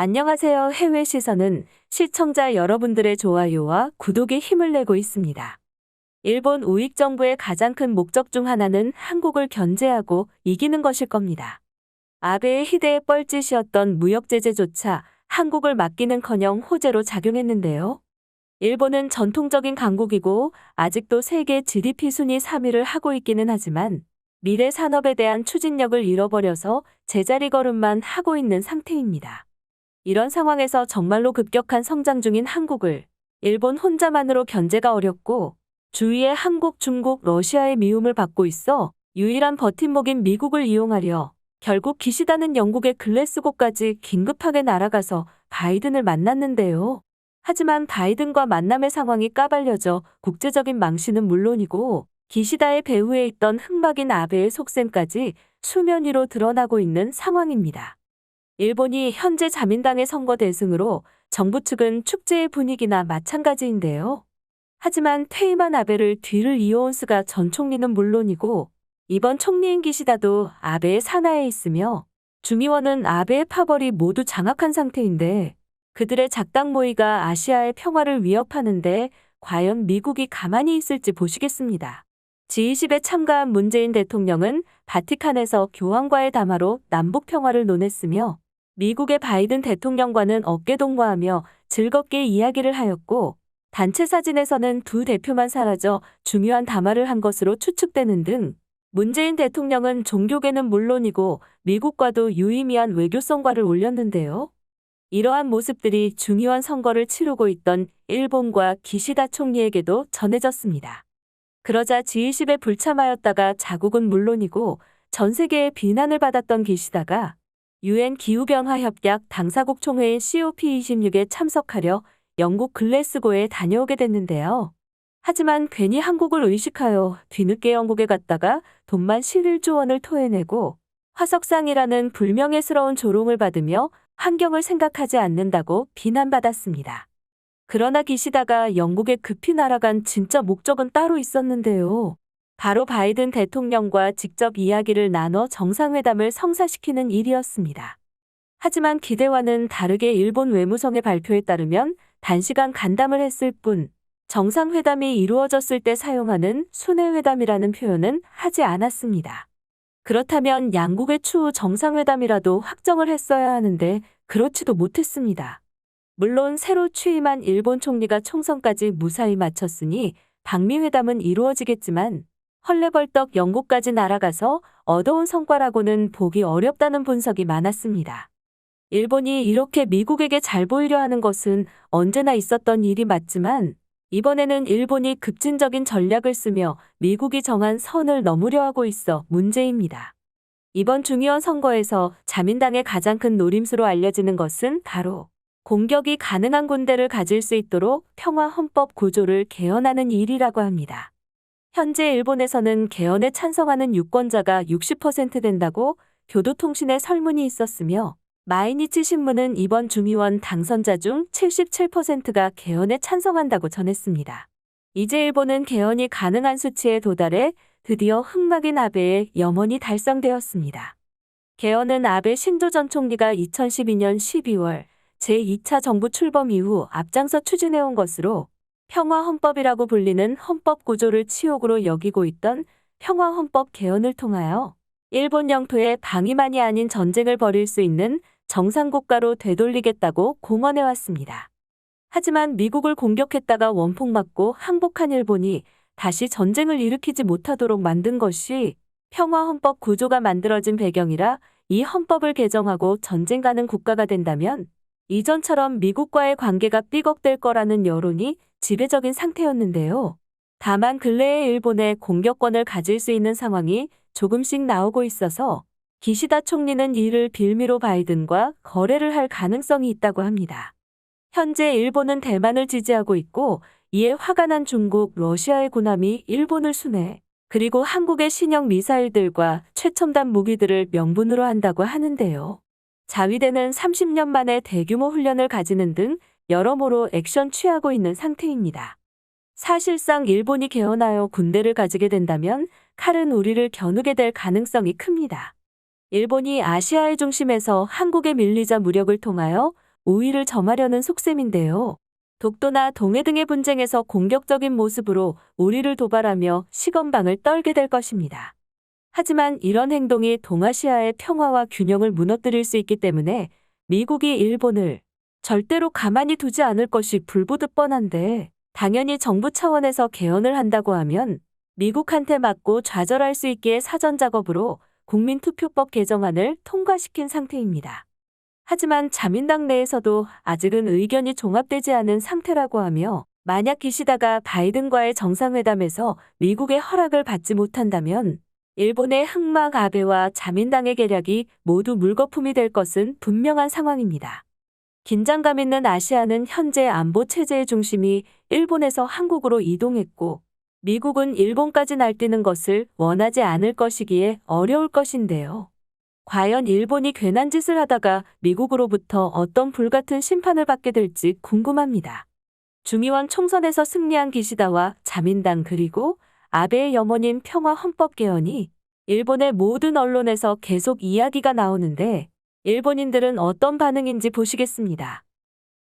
안녕하세요. 해외 시선은 시청자 여러분들의 좋아요와 구독에 힘을 내고 있습니다. 일본 우익 정부의 가장 큰 목적 중 하나는 한국을 견제하고 이기는 것일 겁니다. 아베의 희대의 뻘짓이었던 무역 제재조차 한국을 맡기는커녕 호재로 작용했는데요. 일본은 전통적인 강국이고 아직도 세계 GDP 순위 3위를 하고 있기는 하지만 미래 산업에 대한 추진력을 잃어버려서 제자리 걸음만 하고 있는 상태입니다. 이런 상황에서 정말로 급격한 성장 중인 한국을 일본 혼자만으로 견제가 어렵고 주위에 한국, 중국, 러시아의 미움을 받고 있어 유일한 버팀목인 미국을 이용하려 결국 기시다는 영국의 글래스고까지 긴급하게 날아가서 바이든을 만났는데요. 하지만 바이든과 만남의 상황이 까발려져 국제적인 망신은 물론이고 기시다의 배후에 있던 흑막인 아베의 속셈까지 수면 위로 드러나고 있는 상황입니다. 일본이 현재 자민당의 선거 대승으로 정부 측은 축제의 분위기나 마찬가지인데요. 하지만 퇴임한 아베를 뒤를 이어온 스가 전 총리는 물론이고 이번 총리인 기시다도 아베의 산하에 있으며 중의원은 아베의 파벌이 모두 장악한 상태인데 그들의 작당 모의가 아시아의 평화를 위협하는데 과연 미국이 가만히 있을지 보시겠습니다. G20에 참가한 문재인 대통령은 바티칸에서 교황과의 담화로 남북 평화를 논했으며 미국의 바이든 대통령과는 어깨동무하며 즐겁게 이야기를 하였고 단체 사진에서는 두 대표만 사라져 중요한 담화를 한 것으로 추측되는 등 문재인 대통령은 종교계는 물론이고 미국과도 유의미한 외교성과를 올렸는데요. 이러한 모습들이 중요한 선거를 치르고 있던 일본과 기시다 총리에게도 전해졌습니다. 그러자 G20에 불참하였다가 자국은 물론이고 전 세계의 비난을 받았던 기시다가 UN 기후변화협약 당사국 총회인 COP26에 참석하려 영국 글래스고에 다녀오게 됐는데요. 하지만 괜히 한국을 의식하여 뒤늦게 영국에 갔다가 돈만 11조 원을 토해내고 화석상이라는 불명예스러운 조롱을 받으며 환경을 생각하지 않는다고 비난받았습니다. 그러나 기시다가 영국에 급히 날아간 진짜 목적은 따로 있었는데요. 바로 바이든 대통령과 직접 이야기를 나눠 정상회담을 성사시키는 일이었습니다. 하지만 기대와는 다르게 일본 외무성의 발표에 따르면 단시간 간담을 했을 뿐 정상회담이 이루어졌을 때 사용하는 순회회담이라는 표현은 하지 않았습니다. 그렇다면 양국의 추후 정상회담이라도 확정을 했어야 하는데 그렇지도 못했습니다. 물론 새로 취임한 일본 총리가 총선까지 무사히 마쳤으니 방미회담은 이루어지겠지만 헐레벌떡 영국까지 날아가서 얻어온 성과라고는 보기 어렵다는 분석이 많았습니다. 일본이 이렇게 미국에게 잘 보이려 하는 것은 언제나 있었던 일이 맞지만 이번에는 일본이 급진적인 전략을 쓰며 미국이 정한 선을 넘으려 하고 있어 문제입니다. 이번 중의원 선거에서 자민당의 가장 큰 노림수로 알려지는 것은 바로 공격이 가능한 군대를 가질 수 있도록 평화헌법 구조를 개헌하는 일이라고 합니다. 현재 일본에서는 개헌에 찬성하는 유권자가 60% 된다고 교도통신에 설문이 있었으며 마이니치 신문은 이번 중의원 당선자 중 77%가 개헌에 찬성한다고 전했습니다. 이제 일본은 개헌이 가능한 수치에 도달해 드디어 흑막인 아베의 염원이 달성되었습니다. 개헌은 아베 신조 전 총리가 2012년 12월 제2차 정부 출범 이후 앞장서 추진해온 것으로 평화헌법이라고 불리는 헌법 구조를 치욕으로 여기고 있던 평화헌법 개헌을 통하여 일본 영토에 방위만이 아닌 전쟁을 벌일 수 있는 정상국가로 되돌리겠다고 공언해왔습니다. 하지만 미국을 공격했다가 원폭 맞고 항복한 일본이 다시 전쟁을 일으키지 못하도록 만든 것이 평화헌법 구조가 만들어진 배경이라 이 헌법을 개정하고 전쟁 가는 국가가 된다면 이전처럼 미국과의 관계가 삐걱될 거라는 여론이 지배적인 상태였는데요. 다만 근래에 일본의 공격권을 가질 수 있는 상황이 조금씩 나오고 있어서 기시다 총리는 이를 빌미로 바이든과 거래를 할 가능성이 있다고 합니다. 현재 일본은 대만을 지지하고 있고 이에 화가 난 중국, 러시아의 군함이 일본을 순회, 그리고 한국의 신형 미사일들과 최첨단 무기들을 명분으로 한다고 하는데요. 자위대는 30년 만에 대규모 훈련을 가지는 등 여러모로 액션 취하고 있는 상태입니다. 사실상 일본이 개헌하여 군대를 가지게 된다면 칼은 우리를 겨누게 될 가능성이 큽니다. 일본이 아시아의 중심에서 한국에 밀리자 무력을 통하여 우위를 점하려는 속셈인데요. 독도나 동해 등의 분쟁에서 공격적인 모습으로 우리를 도발하며 시건방을 떨게 될 것입니다. 하지만 이런 행동이 동아시아의 평화와 균형을 무너뜨릴 수 있기 때문에 미국이 일본을 절대로 가만히 두지 않을 것이 불보듯 뻔한데, 당연히 정부 차원에서 개헌을 한다고 하면 미국한테 맞고 좌절할 수 있기에 사전 작업으로 국민투표법 개정안을 통과시킨 상태입니다. 하지만 자민당 내에서도 아직은 의견이 종합되지 않은 상태라고 하며, 만약 기시다가 바이든과의 정상회담에서 미국의 허락을 받지 못한다면 일본의 흑막 아베와 자민당의 계략이 모두 물거품이 될 것은 분명한 상황입니다. 긴장감 있는 아시아는 현재 안보 체제의 중심이 일본에서 한국으로 이동했고, 미국은 일본까지 날뛰는 것을 원하지 않을 것이기에 어려울 것인데요. 과연 일본이 괜한 짓을 하다가 미국으로부터 어떤 불같은 심판을 받게 될지 궁금합니다. 중의원 총선에서 승리한 기시다와 자민당 그리고 아베의 염원인 평화헌법 개헌이 일본의 모든 언론에서 계속 이야기가 나오는데, 일본인들은 어떤 반응인지 보시겠습니다.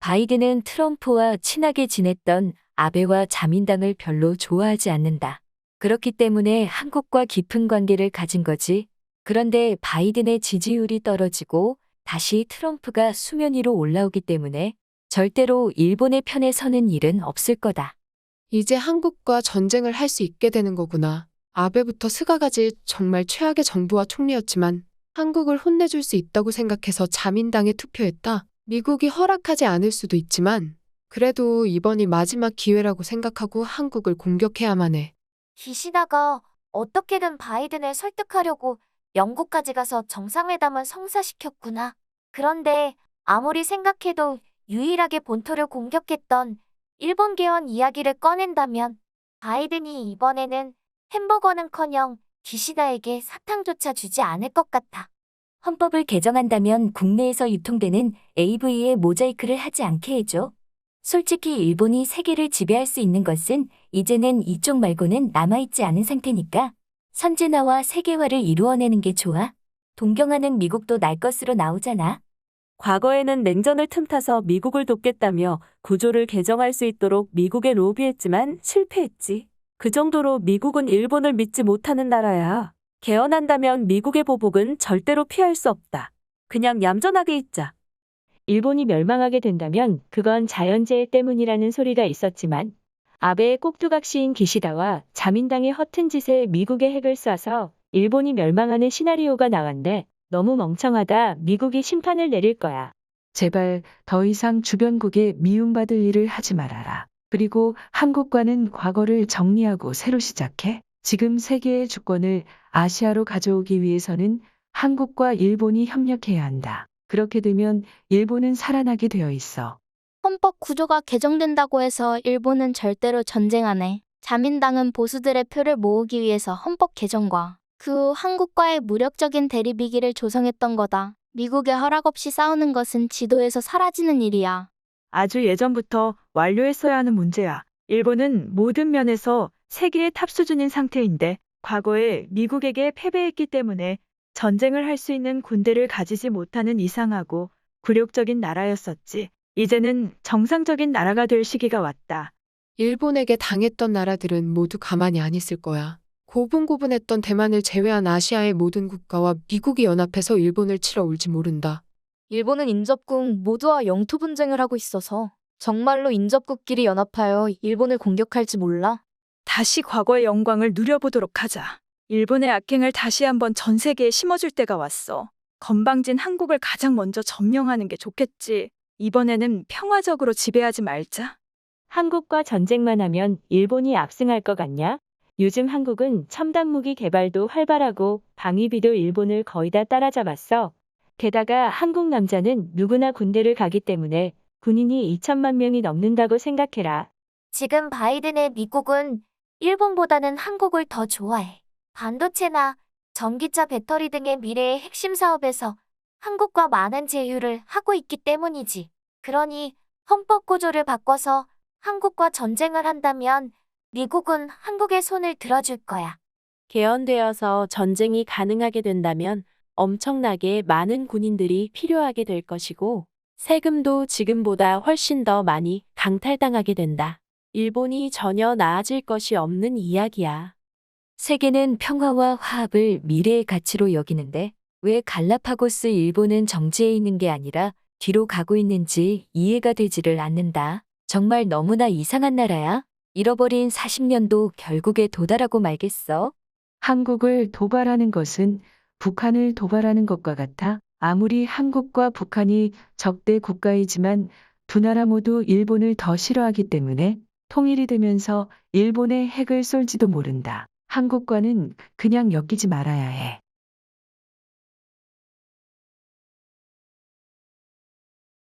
바이든은 트럼프와 친하게 지냈던 아베와 자민당을 별로 좋아하지 않는다. 그렇기 때문에 한국과 깊은 관계를 가진 거지. 그런데 바이든의 지지율이 떨어지고 다시 트럼프가 수면 위로 올라오기 때문에 절대로 일본의 편에 서는 일은 없을 거다. 이제 한국과 전쟁을 할 수 있게 되는 거구나. 아베부터 스가까지 정말 최악의 정부와 총리였지만 한국을 혼내줄 수 있다고 생각해서 자민당에 투표했다. 미국이 허락하지 않을 수도 있지만 그래도 이번이 마지막 기회라고 생각하고 한국을 공격해야만 해. 기시다가 어떻게든 바이든을 설득하려고 영국까지 가서 정상회담을 성사시켰구나. 그런데 아무리 생각해도 유일하게 본토를 공격했던 일본 개헌 이야기를 꺼낸다면 바이든이 이번에는 햄버거는커녕 기시다에게 사탕조차 주지 않을 것 같아. 헌법을 개정한다면 국내에서 유통되는 AV에 모자이크를 하지 않게 해줘. 솔직히 일본이 세계를 지배할 수 있는 것은 이제는 이쪽 말고는 남아있지 않은 상태니까 선진화와 세계화를 이루어내는 게 좋아. 동경하는 미국도 날 것으로 나오잖아. 과거에는 냉전을 틈타서 미국을 돕겠다며 구조를 개정할 수 있도록 미국에 로비했지만 실패했지. 그 정도로 미국은 일본을 믿지 못하는 나라야. 개헌한다면 미국의 보복은 절대로 피할 수 없다. 그냥 얌전하게 있자. 일본이 멸망하게 된다면 그건 자연재해 때문이라는 소리가 있었지만, 아베의 꼭두각시인 기시다와 자민당의 허튼 짓에 미국의 핵을 쏴서 일본이 멸망하는 시나리오가 나왔는데 너무 멍청하다. 미국이 심판을 내릴 거야. 제발 더 이상 주변국에 미움받을 일을 하지 말아라. 그리고 한국과는 과거를 정리하고 새로 시작해. 지금 세계의 주권을 아시아로 가져오기 위해서는 한국과 일본이 협력해야 한다. 그렇게 되면 일본은 살아나게 되어 있어. 헌법 구조가 개정된다고 해서 일본은 절대로 전쟁 안 해. 자민당은 보수들의 표를 모으기 위해서 헌법 개정과 그 후 한국과의 무력적인 대립위기를 조성했던 거다. 미국의 허락 없이 싸우는 것은 지도에서 사라지는 일이야. 아주 예전부터 완료했어야 하는 문제야. 일본은 모든 면에서 세계의 탑 수준인 상태인데 과거에 미국에게 패배했기 때문에 전쟁을 할 수 있는 군대를 가지지 못하는 이상하고 굴욕적인 나라였었지. 이제는 정상적인 나라가 될 시기가 왔다. 일본에게 당했던 나라들은 모두 가만히 안 있을 거야. 고분고분했던 대만을 제외한 아시아의 모든 국가와 미국이 연합해서 일본을 치러 올지 모른다. 일본은 인접국 모두와 영토 분쟁을 하고 있어서 정말로 인접국끼리 연합하여 일본을 공격할지 몰라. 다시 과거의 영광을 누려보도록 하자. 일본의 악행을 다시 한번 전 세계에 심어줄 때가 왔어. 건방진 한국을 가장 먼저 점령하는 게 좋겠지. 이번에는 평화적으로 지배하지 말자. 한국과 전쟁만 하면 일본이 압승할 것 같냐? 요즘 한국은 첨단 무기 개발도 활발하고 방위비도 일본을 거의 다 따라잡았어. 게다가 한국 남자는 누구나 군대를 가기 때문에 군인이 2천만 명이 넘는다고 생각해라. 지금 바이든의 미국은 일본보다는 한국을 더 좋아해. 반도체나 전기차 배터리 등의 미래의 핵심 사업에서 한국과 많은 제휴를 하고 있기 때문이지. 그러니 헌법 구조를 바꿔서 한국과 전쟁을 한다면 미국은 한국의 손을 들어줄 거야. 개헌되어서 전쟁이 가능하게 된다면 엄청나게 많은 군인들이 필요하게 될 것이고, 세금도 지금보다 훨씬 더 많이 강탈당하게 된다. 일본이 전혀 나아질 것이 없는 이야기야. 세계는 평화와 화합을 미래의 가치로 여기는데 왜 갈라파고스 일본은 정지해 있는 게 아니라 뒤로 가고 있는지 이해가 되지를 않는다. 정말 너무나 이상한 나라야. 잃어버린 40년도 결국에 도달하고 말겠어. 한국을 도발하는 것은 북한을 도발하는 것과 같아. 아무리 한국과 북한이 적대 국가이지만 두 나라 모두 일본을 더 싫어하기 때문에 통일이 되면서 일본의 핵을 쏠지도 모른다. 한국과는 그냥 엮이지 말아야 해.